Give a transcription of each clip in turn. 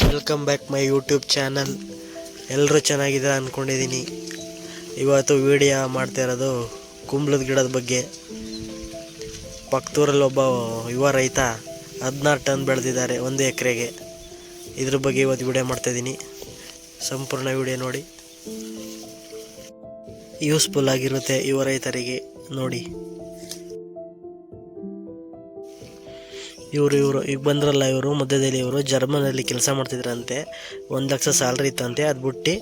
Welcome back my YouTube channel. ಎಲ್ಲರೂ ಚೆನ್ನಾಗಿದ್ದಾರೆ ಅಂದ್ಕೊಂಡಿದ್ದೀನಿ. ಇವತ್ತು ವಿಡಿಯೋ ಮಾಡ್ತಾ ಇರೋದು ಕುಂಬಳದ ಗಿಡದ ಬಗ್ಗೆ. ಪಕ್ಕದೂರಲ್ಲಿ ಒಬ್ಬ ಯುವ ರೈತ 16 ಟನ್ ಬೆಳೆದಿದ್ದಾರೆ 1 ಎಕರೆಗೆ. ಇದ್ರ ಬಗ್ಗೆ ಇವತ್ತು ವಿಡಿಯೋ ಮಾಡ್ತಾಯಿದ್ದೀನಿ. ಸಂಪೂರ್ಣ ವಿಡಿಯೋ ನೋಡಿ, ಯೂಸ್ಫುಲ್ ಆಗಿರುತ್ತೆ ಯುವ ರೈತರಿಗೆ. ನೋಡಿ, ಇವರು ಈಗ ಬಂದ್ರಲ್ಲ, ಇವರು ಮಧ್ಯದಲ್ಲಿ ಇವರು ಜರ್ಮನಲ್ಲಿ ಕೆಲಸ ಮಾಡ್ತಿದ್ರಂತೆ. 1 ಲಕ್ಷ ಸ್ಯಾಲ್ರಿ ಇತ್ತಂತೆ. ಅದು ಬಿಟ್ಟು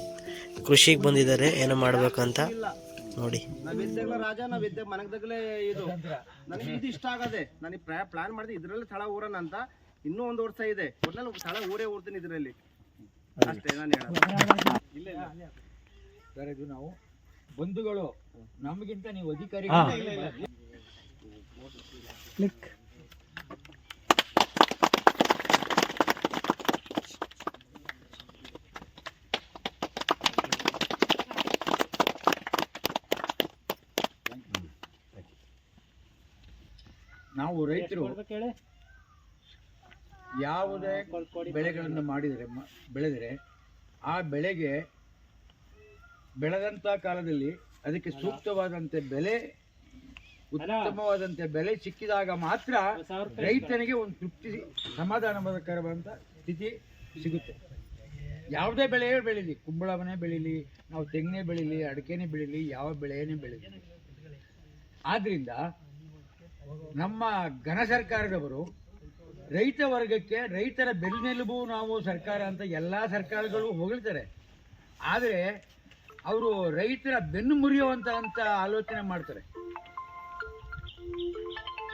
ಕೃಷಿಗೆ ಬಂದಿದ್ದಾರೆ, ಏನೋ ಮಾಡ್ಬೇಕಂತ. ನೋಡಿ, ರಾಜ ನಾವಿದ್ದೆ ಮನಗದಾಗಲೇ ಇದು ನನಗೆ ಇದು ಇಷ್ಟ ಆಗದೆ. ನನಗೆ ಪ್ಲಾನ್ ಮಾಡಿದೆ ಇದರಲ್ಲಿ ಸ್ಥಳ ಊರನ ಅಂತ. ಇನ್ನೂ 1 ವರ್ಷ ಇದೆ, ಒಟ್ನಲ್ಲಿ ಸ್ಥಳ ಊರೇ ಊರ್ತೀನಿ ಇದರಲ್ಲಿ ಅಷ್ಟೇ. ನಾನು ಹೇಳೋದು ಸರ್, ಇದು ನಾವು ಬಂಧುಗಳು, ನಮಗಿಂತ ನೀವು ಅಧಿಕಾರಿ. ನಾವು ರೈತರು ಯಾವುದೇ ಬೆಳೆಗಳನ್ನು ಬೆಳೆದರೆ ಆ ಬೆಳೆಗೆ ಬೆಳೆದಂಥ ಕಾಲದಲ್ಲಿ ಅದಕ್ಕೆ ಸೂಕ್ತವಾದಂತೆ ಬೆಲೆ, ಉತ್ತಮವಾದಂತೆ ಬೆಲೆ ಸಿಕ್ಕಿದಾಗ ಮಾತ್ರ ರೈತನಿಗೆ ಒಂದು ತೃಪ್ತಿ, ಸಮಾಧಾನಕರವಾದಂಥ ಸ್ಥಿತಿ ಸಿಗುತ್ತೆ. ಯಾವುದೇ ಬೆಳೆ ಬೆಳೀಲಿ, ಕುಂಬಳವನ್ನೇ ಬೆಳೀಲಿ, ನಾವು ತೆಂಗನೇ ಬೆಳೀಲಿ, ಅಡಿಕೆನೇ ಬೆಳೀಲಿ, ಯಾವ ಬೆಳೆಯನ್ನೇ ಬೆಳೀಲಿ. ಆದ್ರಿಂದ ನಮ್ಮ ಘನ ಸರ್ಕಾರದವರು ರೈತ ವರ್ಗಕ್ಕೆ, ರೈತರ ಬೆನ್ನೆಲುಬು ನಾವು ಸರ್ಕಾರ ಅಂತ ಎಲ್ಲ ಸರ್ಕಾರಗಳು ಹೊಗಳ್ತಾರೆ. ಆದರೆ ಅವರು ರೈತರ ಬೆನ್ನು ಮುರಿಯುವಂತ ಆಲೋಚನೆ ಮಾಡ್ತಾರೆ.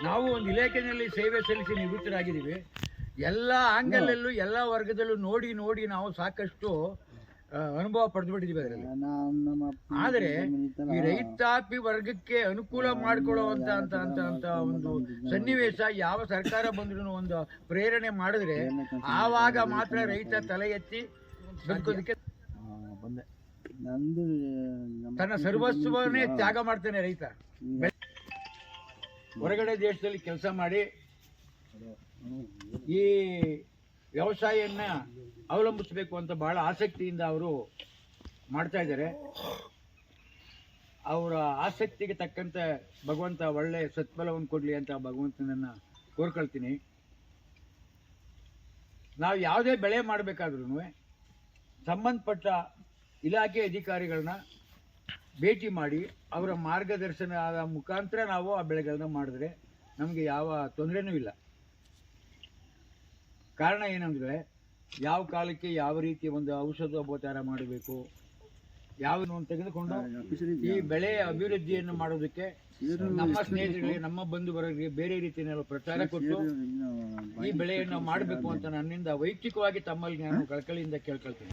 ನಾವು ಒಂದು ಇಲಾಖೆಯಲ್ಲಿ ಸೇವೆ ಸಲ್ಲಿಸಿ ನಿವೃತ್ತರಾಗಿದ್ದೀವಿ. ಎಲ್ಲ ಆಂಗಲಲ್ಲೂ ಎಲ್ಲ ವರ್ಗದಲ್ಲೂ ನೋಡಿ ನೋಡಿ ನಾವು ಸಾಕಷ್ಟು ಅನುಭವ ಪಡೆದುಬಿಟ್ಟಿದ್ದೀವಿ ಅದರಲ್ಲಿ. ಆದರೆ ಈ ರೈತಾಪಿ ವರ್ಗಕ್ಕೆ ಅನುಕೂಲ ಮಾಡಿಕೊಳ್ಳುವಂತ ಒಂದು ಸನ್ನಿವೇಶ ಯಾವ ಸರ್ಕಾರ ಬಂದ್ರೂ ಒಂದು ಪ್ರೇರಣೆ ಮಾಡಿದ್ರೆ ಆವಾಗ ಮಾತ್ರ ರೈತ ತಲೆ ಎತ್ತಿ ಬದುಕೋದಕ್ಕೆ ತನ್ನ ಸರ್ವಸ್ವವನ್ನೇ ತ್ಯಾಗ ಮಾಡ್ತಾನೆ ರೈತ. ಹೊರಗಡೆ ದೇಶದಲ್ಲಿ ಕೆಲಸ ಮಾಡಿ ಈ ವ್ಯವಸಾಯವನ್ನ ಅವಲಂಬಿಸಬೇಕು ಅಂತ ಬಹಳ ಆಸಕ್ತಿಯಿಂದ ಅವರು ಮಾಡ್ತಾ ಇದ್ದಾರೆ. ಅವರ ಆಸಕ್ತಿಗೆ ತಕ್ಕಂತೆ ಭಗವಂತ ಒಳ್ಳೆ ಸತ್ಫಲವನ್ನು ಕೊಡಲಿ ಅಂತ ಭಗವಂತನನ್ನ ಕೋರ್ಕೊಳ್ತೀನಿ. ನಾವು ಯಾವುದೇ ಬೆಳೆ ಮಾಡಬೇಕಾದ್ರೂ ಸಂಬಂಧಪಟ್ಟ ಇಲಾಖೆ ಅಧಿಕಾರಿಗಳನ್ನ ಭೇಟಿ ಮಾಡಿ ಅವರ ಮಾರ್ಗದರ್ಶನದ ಮುಖಾಂತರ ನಾವು ಆ ಬೆಳೆಗಳನ್ನ ಮಾಡಿದ್ರೆ ನಮಗೆ ಯಾವ ತೊಂದರೆನೂ ಇಲ್ಲ. ಕಾರಣ ಏನಂದರೆ, ಯಾವ ಕಾಲಕ್ಕೆ ಯಾವ ರೀತಿ ಒಂದು ಔಷಧೋಪಚಾರ ಮಾಡಬೇಕು, ಯಾವನ್ನು ತೆಗೆದುಕೊಂಡು ಈ ಬೆಳೆಯ ಅಭಿವೃದ್ಧಿಯನ್ನು ಮಾಡೋದಕ್ಕೆ ನಮ್ಮ ಸ್ನೇಹಿತರಿಗೆ, ನಮ್ಮ ಬಂಧು ವರ್ಗರಿಗೆ ಬೇರೆ ರೀತಿಯಲ್ಲಿ ಪ್ರಚಾರ ಕೊಟ್ಟು ಈ ಬೆಳೆಯನ್ನು ಮಾಡಬೇಕು ಅಂತ ನನ್ನಿಂದ ವೈಯಕ್ತಿಕವಾಗಿ ತಮ್ಮಲ್ಲಿ ನಾನು ಕಳಕಳಿಯಿಂದ ಕೇಳ್ಕೊಳ್ತೀನಿ.